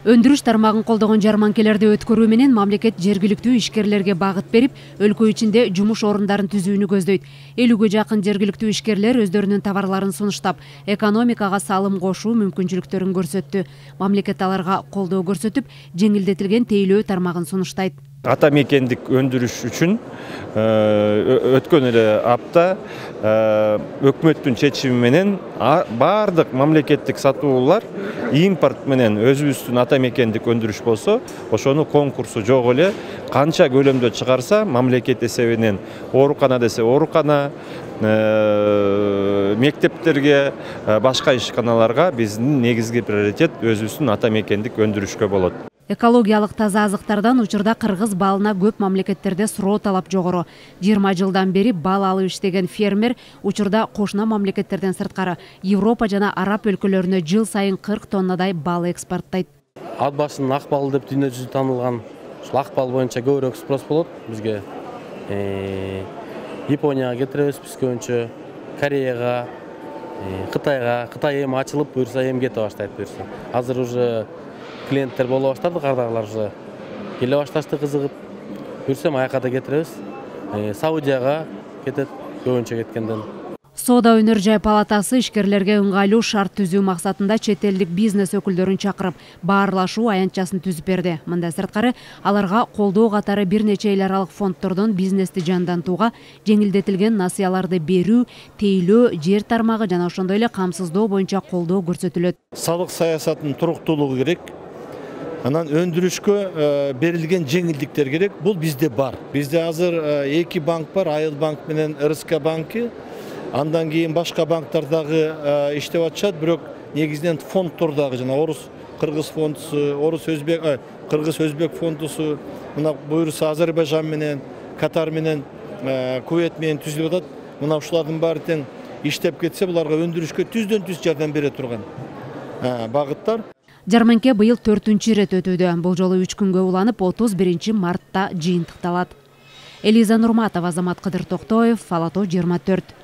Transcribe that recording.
Өндүрүш тармагын колдогон жарманкелерди өткөрүү менен мамлекет жергиликтүү ишкерлерге багыт берип, өлкө ичинде жумуш орундарын түзүүнү көздөйт. 50ге жакын жергиликтүү ишкерлер өздөрүнүн товарларын сунуштап, экономикага салым кошуу мүмкүнчүлүктөрүн көрсөттү. Мамлекет аларга колдоо көрсөтүп, жеңилдетилген тейлөө тармагын сунуштайт. Ата мекендик өндүрүш үчүн өткөн эле апта өкмөттүн чечими менен бардык мамлекеттик сатуулар импорт менен өзүбүздүн ата мекендик өндүрүш болсо, ошону конкурсу жок эле канча көлөмдө чыгарса, мамлекет эсебинен оорукана десе оорукана, мектептерге, башка ишканаларга биздин негизги приоритет өзүбүздүн ата мекендик өндүрүшкө болот. Экологиялык таза азыктардан учурда кыргыз балына көп мамлекеттерде суроо талап жогору. 20 жылдан бери бал алып иштеген фермер учурда кошуна мамлекеттерден сырткары Европа жана Араб өлкөлөрүнө жыл сайын 40 тоннадай бал экспорттойт. Ат башынын ак балы деп дүйнө жүзү таанылган ушул ак бал боюнча көбүрөөк спрос болот бизге. Японияга кетиребиз биз көбүнчө, Кореяга, Кытайга. Кытай эми ачылып, буюрса эми кете баштайт буюрса. Азыр уже клиенттер боло баштады, кардагылар уже келе башташты кызыгып. Буюрса аяка да кетиребиз. Саудияга кетет, көбүнчө кеткенден. Соода өнөр жай палатасы ишкерлерге ыңгайлуу шарт түзүү максатында чет элдик бизнес өкүлдөрүн чакырып, баарлашуу аянтчасын түзүп берди. Мындай сырткары аларга колдоо катары бир нече эл аралык фонддордон бизнести жандантууга, жеңилдетилген насыяларды берүү, тейлөө, жер тармагы жана ошондой эле камсыздоо боюнча колдоо көрсөтүлөт. Салык саясатынын туруктуулугу керек. Анан өндүрүшкө берилген жеңилдиктер керек. Бул бизде бар. Бизде азыр 2 банк бар, Айыл банк менен РСК банки. Андан кийин башка банктардагы иштеп атышат, бирок негизинен фонддордагы жана Орус-Кыргыз фондусу, Кыргыз-Өзбек фондусу, мына буюрса Азербайжан менен, Катар менен, Кувейт менен түзүлүп атат. Мына ушулардын баары тең иштеп кетсе, буларга өндүрүшкө түздөн-түз жардам бере турган багыттар. Жарманке быйыл 4-чү ирет өтүүдө. Бул жолу 3 күнгө уланып, 31 мартта жыйынтыкталат. Элиза Нурматова, Азамат Кыдыр Токтоев, Фалато 24.